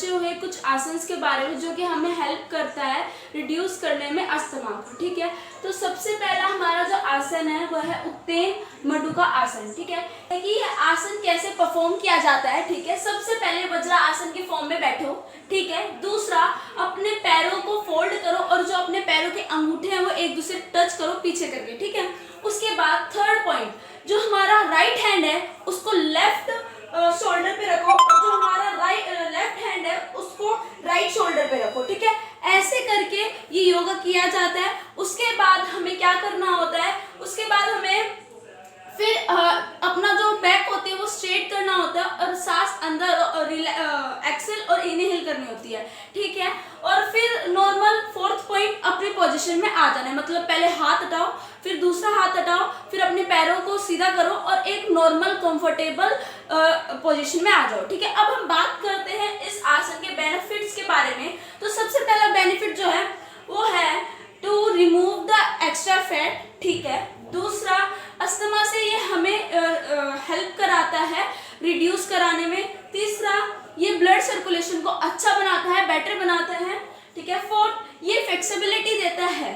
बचे हुए कुछ आसन्स के बारे में जो कि हमें हेल्प करता है रिड्यूस करने में अस्थमा को। ठीक है, तो सबसे पहला हमारा जो आसन है वह है उत्तेन मडुका आसन। ठीक है, कि ये आसन कैसे परफॉर्म किया जाता है। ठीक है, सबसे पहले वज्रा आसन के फॉर्म में बैठो। ठीक है, दूसरा अपने पैरों को फोल्ड करो और जो अपने पैरों के अंगूठे हैं वो एक दूसरे टच करो पीछे करके। ठीक है, उसके बाद थर्ड पॉइंट, जो हमारा राइट हैंड है उसको लेफ्ट शोल्डर पे रखो और जो हमारा लेफ्ट हैंड है उसको राइट शोल्डर पे रखो। ठीक है, ऐसे करके ये योगा किया जाता है। उसके बाद हमें क्या करना होता है, उसके बाद हमें फिर अपना जो बैक होती है वो स्ट्रेट करना होता है और सांस अंदर और एक्सेल और इनहेल करनी होती है। ठीक है, और फिर नॉर्मल फोर्थ पॉइंट अपनी पोजीशन में आ जाना है, मतलब पहले हाथ हटाओ, फिर दूसरा हाथ हटाओ, फिर अपने पैरों को सीधा करो और एक नॉर्मल कंफर्टेबल पोजीशन में आ जाओ। ठीक है, अब हम बात करते हैं इस आसन के बेनिफिट्स के बारे में। तो सबसे पहला बेनिफिट जो है वो है to remove the extra fat. ठीक है, दूसरा अस्थमा से ये हमें हेल्प कराता है रिड्यूस कराने में। तीसरा ये ब्लड सर्कुलेशन को अच्छा बनाता है, बेटर बनाता है। ठीक है, फोर्थ ये फ्लेक्सिबिलिटी देता है।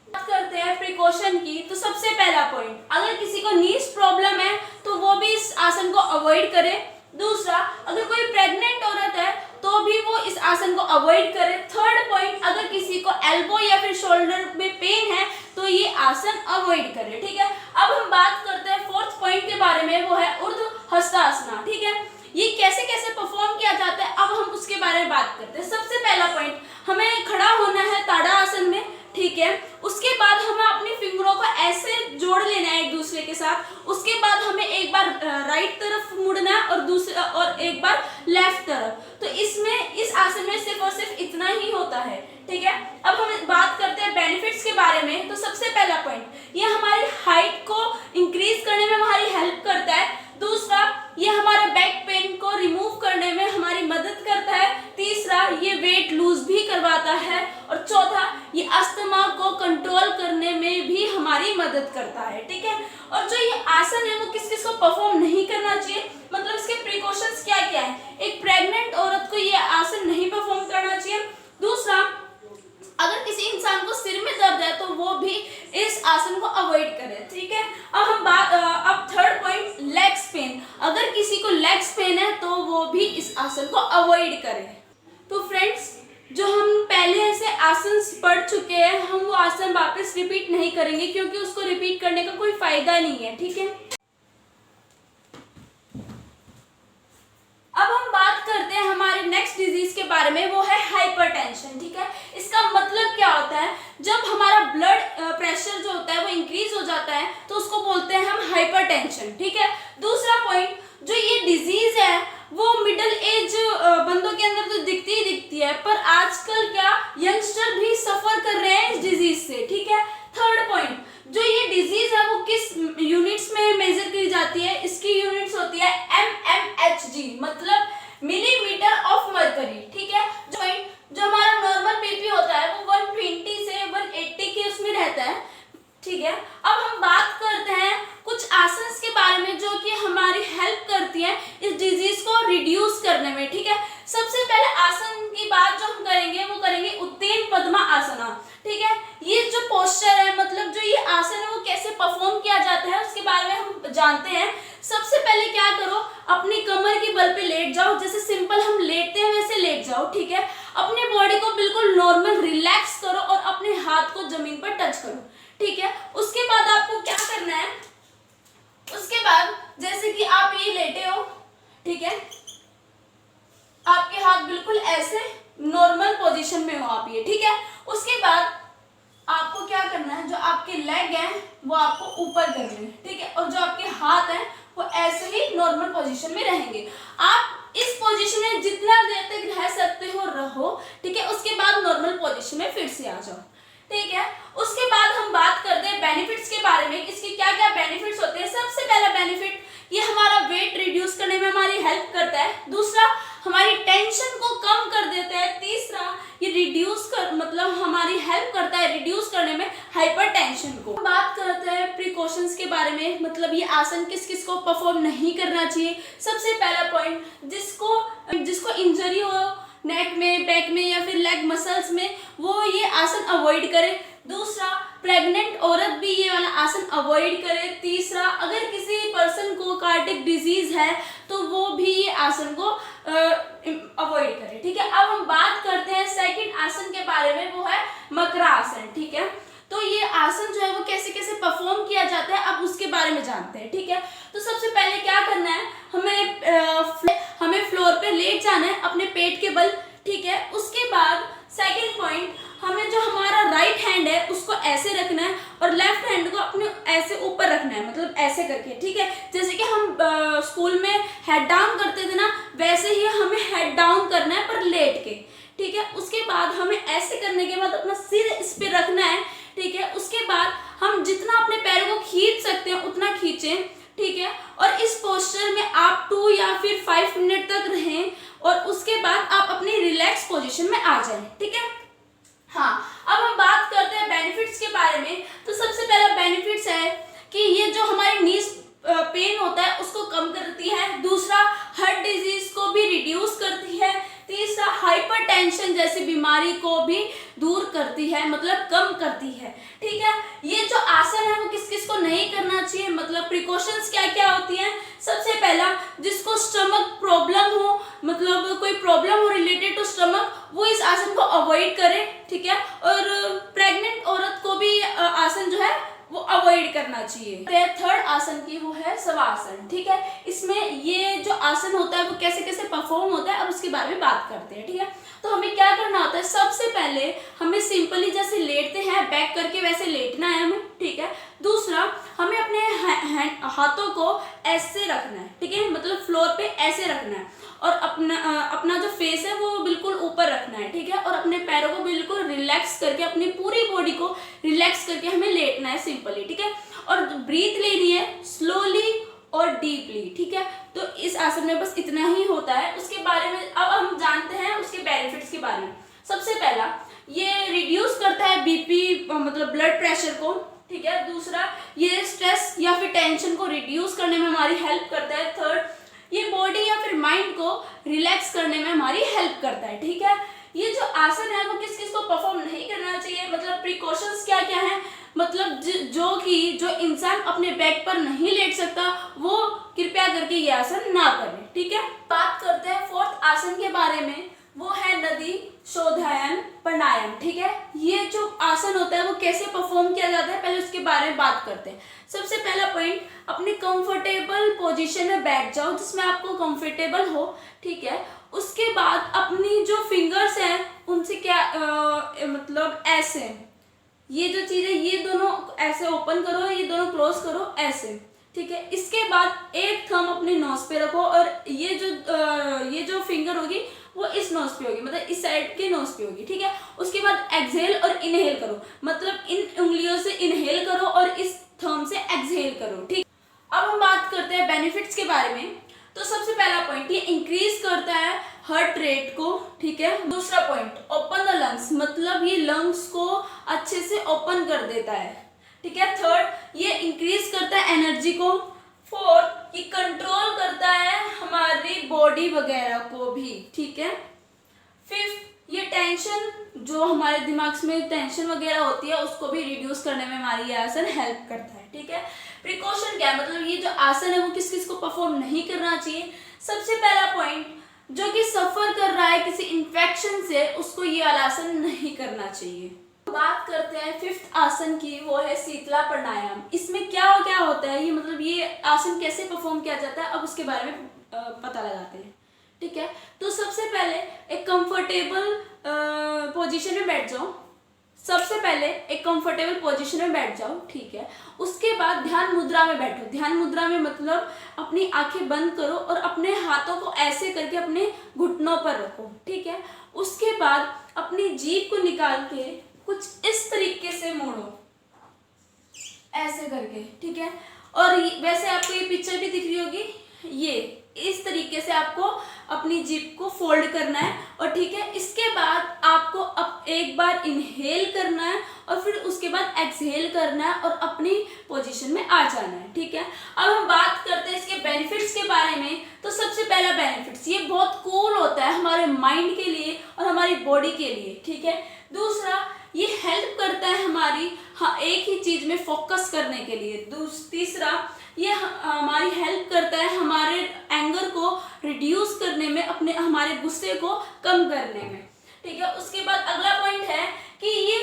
बात करते हैं प्रिकॉशन की, तो सबसे पहला पॉइंट, अगर किसी को नीज प्रॉब्लम है तो वो भी इस आसन को अवॉइड करे। दूसरा, अगर कोई प्रेग्नेंट औरत है तो भी वो इस आसन को अवॉइड करे। थर्ड पॉइंट, अगर किसी को एल्बो या फिर शोल्डर में पेन है तो ये आसन अवॉइड करे। ठीक है, अब हम बात करते हैं फोर्थ पॉइंट के बारे में, वो है ऊर्ध्व हस्तासना। ठीक है, ये कैसे कैसे परफॉर्म किया जाता है अब हम उसके बारे में बात करते हैं। सबसे पहला पॉइंट, हमें खड़ा होना है ताड़ा आसन में। ठीक है, उसके बाद हमें अपनी फिंगरों को ऐसे जोड़ लेना है एक दूसरे के साथ। उसके बाद हमें एक बार राइट तरफ मुड़ना है और दूसरा और एक बार लेफ्ट तरफ। तो इसमें इस आसन में सिर्फ और सिर्फ इतना ही होता है। ठीक है, अब हम बात करते हैं बेनिफिट्स के बारे में। तो सबसे पहला पॉइंट, ये हमारी हाइट को इंक्रीज करने में हमारी हेल्प करता है। दूसरा, ये हमारे बैक पेन को रिमूव करने में हमारी मदद करता है। तीसरा, ये वेट लूज भी करवाता है। और चौथा, ये अस्थमा को कंट्रोल करने में भी हमारी मदद करता है। ठीक है, और जो ये आसन है वो किस किस को परफॉर्म नहीं करना चाहिए, मतलब इसके प्रिकॉशंस क्या क्या है। एक प्रेग्नेंट औरत को ये आसन नहीं परफॉर्म करना चाहिए। दूसरा, अगर किसी इंसान को सिर में दर्द है तो वो भी इस आसन को अवॉइड करे। ठीक है, अब थर्ड पॉइंट, लेग्स पेन, अगर किसी को लेग्स पेन है तो वो भी इस आसन को अवॉइड करे। तो फ्रेंड्स, जो हम पहले से आसन पढ़ चुके हैं हम वो आसन वापस रिपीट नहीं करेंगे क्योंकि उसको रिपीट करने का कोई फायदा नहीं है। ठीक है, अब हम बात करते हैं हमारे नेक्स्ट डिजीज के बारे में, वो है हाइपरटेंशन। ठीक है, इसका मतलब क्या होता है, जब हमारा ब्लड प्रेशर जो होता है वो इंक्रीज हो जाता है तो उसको बोलते हैं हम हाइपरटेंशन। ठीक है, दूसरा पॉइंट, जो ये डिजीज है वो मिडिल एज बंदों के अंदर तो दिखती ही दिखती है, पर आजकल क्या यंगस्टर भी सफर कर रहे हैं इस डिजीज से। ठीक है, थर्ड पॉइंट, जो ये डिजीज है वो किस यूनिट्स में मेजर की जाती है, इसकी यूनिट्स होती है mmHg, मतलब मिलीमीटर ऑफ मर्करी। ठीक है, जो हमारा नॉर्मल बीपी होता है वो 120 से 180 के उसमें रहता है। ठीक है, अब हम बात करते हैं कुछ आसन्स के बारे में जो कि हमारी हेल्प करती है इस डिजीज को रिड्यूस करने में। ठीक है, सबसे पहले आसन की बात जो हम करेंगे वो करेंगे उत्तेन पद्मा आसना। ठीक है, ये जो पोस्चर है, मतलब जो ये आसन है वो कैसे परफॉर्म किया जाता है उसके बारे में हम जानते हैं। सबसे पहले क्या करो, अपनी कमर के बल पे लेट जाओ, जैसे सिंपल हम लेटते हैं वैसे लेट जाओ। ठीक है, अपने बॉडी को बिल्कुल नॉर्मल रिलैक्स करो और अपने हाथ को जमीन पर टच करो। ठीक है, उसके बाद आपको क्या करना है, उसके बाद जैसे कि आप ये लेटे हो, ठीक है, आपके हाथ बिल्कुल ऐसे नॉर्मल पोजीशन में हो आप ये। ठीक है, उसके बाद आपको क्या करना है, जो आपके लेग हैं वो आपको ऊपर करने हैं। ठीक है, और जो आपके हाथ हैं वो ऐसे ही नॉर्मल पोजीशन में रहेंगे। आप इस पोजीशन में जितना देर तक रह सकते हो रहो। ठीक है, उसके बाद नॉर्मल पोजीशन में फिर से आ जाओ। ठीक है, उसके बाद हम बात करते हैं बेनिफिट्स के बारे में, इसके क्या क्या बेनिफिट्स होते हैं। सबसे पहला बेनिफिट, ये हमारा वेट रिड्यूस करने में हमारी हेल्प करता है। दूसरा, हमारी टेंशन को कम कर देता है। तीसरा, ये रिड्यूस कर मतलब हमारी हेल्प करता है रिड्यूस करने में हाइपरटेंशन को। बात करते हैं प्रिकॉशंस के बारे में, मतलब ये आसन किस किस को परफॉर्म नहीं करना चाहिए। सबसे पहला पॉइंट, जिसको इंजरी हो नेक में, बैक में या फिर लेग मसल्स में, वो ये आसन अवॉइड करे। दूसरा, प्रेग्नेंट औरत भी ये वाला आसन अवॉइड करे। तीसरा, अगर किसी पर्सन को कार्डियक डिजीज है तो वो भी ये आसन को अवॉइड करे। ठीक है, अब हम बात करते हैं सेकंड आसन के बारे में, वो है मकरा आसन। ठीक है, तो ये आसन जो है वो कैसे कैसे परफॉर्म किया जाता है, अब उसके बारे में जानते हैं। ठीक है, तो सबसे पहले क्या करना है, हमें फ्लोर पे लेट जाना है अपने पेट के बल। ठीक है, उसके बाद सेकंड पॉइंट, हमें जो हमारा राइट हैंड है उसको ऐसे रखना है और लेफ्ट हैंड को अपने ऐसे ऊपर रखना है, मतलब ऐसे करके। ठीक है, जैसे कि हम स्कूल में हेड डाउन करते थे ना, वैसे ही हमें हेड डाउन करना है पर लेट के। ठीक है, उसके बाद हमें ऐसे करने के बाद अपना सिर इस पे रखना है। ठीक है, उसके बाद हम जितना अपने पैरों को खींच सकते हैं उतना खींचें। ठीक है, और इस पोस्चर में आप 2 या फिर 5 मिनट तक रहें और उसके बाद आप अपनी रिलैक्स पोजीशन में आ जाएं। ठीक है, हाँ, अब हम बात करते हैं बेनिफिट्स के बारे में। तो सबसे पहला बेनिफिट्स है कि ये जो हमारी नीज पेन होता है उसको कम करती है। दूसरा, हार्ट डिजीज को भी रिड्यूस करती है। तीसरा, हाइपरटेंशन जैसी बीमारी को भी दूर करती है, मतलब कम करती है। ठीक है, ये जो आसन है वो किस किस को नहीं करना चाहिए, मतलब प्रिकॉशंस क्या क्या होती हैं। सबसे पहला, जिसको स्टमक प्रॉब्लम हो, मतलब कोई प्रॉब्लम हो रिलेटेड टू स्टमक, वो इस आसन को अवॉइड करे। ठीक है, और प्रेग्नेंट औरत को भी आसन जो है वो अवॉइड करना चाहिए। थर्ड आसन की वो है शवासन। ठीक है, इसमें ये जो आसन होता है वो कैसे कैसे परफॉर्म होता है, अब उसके बारे में बात करते हैं। ठीक है, तो हमें क्या करना होता है, सबसे पहले हमें सिंपली जैसे लेटते हैं बैक करके वैसे लेटना है हमें। ठीक है, दूसरा, हमें अपने हाथों को ऐसे रखना है। ठीक है, मतलब फ्लोर पे ऐसे रखना है और अपना जो फेस है वो बिल्कुल ऊपर रखना है। ठीक है, और अपने पैरों को बिल्कुल रिलैक्स करके, अपनी पूरी बॉडी को रिलैक्स करके हमें लेटना है सिंपली। ठीक है, और ब्रीथ लेनी है स्लोली और डीपली। ठीक है, तो इस आसन में बस इतना ही होता है। उसके बारे में अब हम जानते हैं उसके बेनिफिट्स के बारे में। सबसे पहला, ये रिड्यूस करता है बीपी, मतलब ब्लड प्रेशर को। ठीक है, दूसरा, ये स्ट्रेस या फिर टेंशन को रिड्यूस करने में हमारी हेल्प करता है। थर्ड, ये बॉडी या फिर माइंड को रिलैक्स करने में हमारी हेल्प करता है। ठीक है, ये जो आसन है वो किस किस को परफॉर्म नहीं करना चाहिए, मतलब प्रिकॉशंस क्या क्या है, मतलब जो इंसान अपने बैक पर नहीं लेट सकता वो कृपया करके ये आसन ना करें। ठीक है, बात करते हैं फोर्थ आसन के बारे में, वो है नदी शोधायन प्राणायाम। ठीक है, ये जो आसन होता है वो कैसे परफॉर्म किया जाता है, पहले उसके बारे में बात करते हैं। सबसे पहला पॉइंट, अपने कंफर्टेबल पोजीशन में बैठ जाओ जिसमें आपको कंफर्टेबल हो। ठीक है, उसके बाद अपनी जो फिंगर्स हैं उनसे क्या मतलब ऐसे, ये जो चीज़ें ये दोनों ऐसे ओपन करो, ये दोनों क्लोज करो ऐसे। ठीक है, इसके बाद एक थंब अपने नोज पे रखो और ये जो फिंगर होगी वो इस नोज पे होगी, मतलब इस साइड के नोज पे होगी। ठीक है, उसके बाद एक्सहेल और इनहेल करो, मतलब इन उंगलियों से इनहेल करो और इस थंब से एक्सहेल करो। ठीक, अब हम बात करते हैं बेनिफिट्स के बारे में। तो सबसे पहला पॉइंट, ये इंक्रीज करता है हार्ट रेट को। ठीक है, दूसरा पॉइंट, ओपन द लंग्स, मतलब ये लंग्स को अच्छे से ओपन कर देता है। ठीक है, थर्ड, ये इंक्रीज करता है एनर्जी को। फोर्थ, ये कंट्रोल करता है हमारी बॉडी वगैरह को भी। ठीक है, फिफ्थ, ये टेंशन जो हमारे दिमाग में टेंशन वगैरह होती है उसको भी रिड्यूस करने में हमारी ये आसन हेल्प करता है। ठीक है, प्रिकॉशन क्या है, मतलब ये जो आसन है वो किस किस को परफॉर्म नहीं करना चाहिए। सबसे पहला पॉइंट, जो कि सफर कर रहा है किसी इन्फेक्शन से उसको ये वाला आसन नहीं करना चाहिए। बात करते हैं फिफ्थ आसन की, वो है शीतला प्राणायाम। इसमें क्या होता है, ये मतलब ये आसन कैसे परफॉर्म किया जाता है, अब उसके बारे में पता लगाते हैं। ठीक है, तो सबसे पहले एक कंफर्टेबल पोजीशन में बैठ जाओ। सबसे पहले एक कंफर्टेबल पोजीशन में बैठ जाओ। ठीक है, उसके बाद ध्यान मुद्रा में बैठो। ध्यान मुद्रा में मतलब अपनी आंखें बंद करो और अपने हाथों को ऐसे करके अपने घुटनों पर रखो। ठीक है, उसके बाद अपनी जीभ को निकाल के कुछ इस तरीके से मोड़ो, ऐसे करके। ठीक है, और वैसे आपको ये पिक्चर भी दिख रही होगी, ये इस तरीके से आपको अपनी जीभ को फोल्ड करना है। और ठीक है, इसके बाद आपको अब एक बार इनहेल करना है और फिर उसके बाद एक्सहेल करना है और अपनी पोजीशन में आ जाना है, ठीक है। अब हम बात करते हैं इसके बेनिफिट्स के बारे में। तो सबसे पहला बेनिफिट्स, ये बहुत कूल होता है हमारे माइंड के लिए और हमारी बॉडी के लिए, ठीक है। दूसरा, ये हेल्प करता है हमारी एक ही चीज में फोकस करने के लिए। तीसरा, ये हमारी हेल्प करता है हमारे एंगर को रिड्यूस करने में, अपने हमारे गुस्से को कम करने में, ठीक है। उसके बाद अगला पॉइंट है कि ये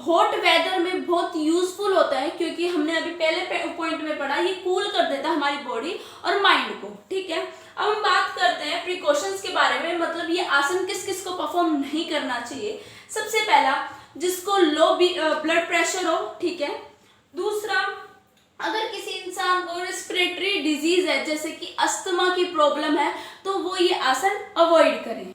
हॉट वेदर में बहुत यूजफुल होता है, क्योंकि हमने अभी पहले पॉइंट में पढ़ा, ये कूल कर देता है हमारी बॉडी और माइंड को, ठीक है। अब हम बात करते हैं प्रिकॉशंस के बारे में, मतलब ये आसन किस किस को परफॉर्म नहीं करना चाहिए। सबसे पहला, जिसको लो ब्लड प्रेशर हो, ठीक है। दूसरा, अगर किसी इंसान को रेस्पिरेटरी डिजीज है, जैसे कि अस्थमा की प्रॉब्लम है, तो वो ये आसन अवॉइड करें।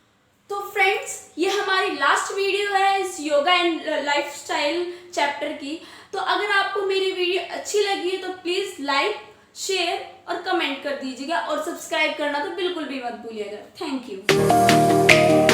तो फ्रेंड्स, ये हमारी लास्ट वीडियो है इस योगा एंड लाइफस्टाइल चैप्टर की। तो अगर आपको मेरी वीडियो अच्छी लगी है तो प्लीज़ लाइक, शेयर और कमेंट कर दीजिएगा, और सब्सक्राइब करना तो बिल्कुल भी मत भूलिएगा। Thank you.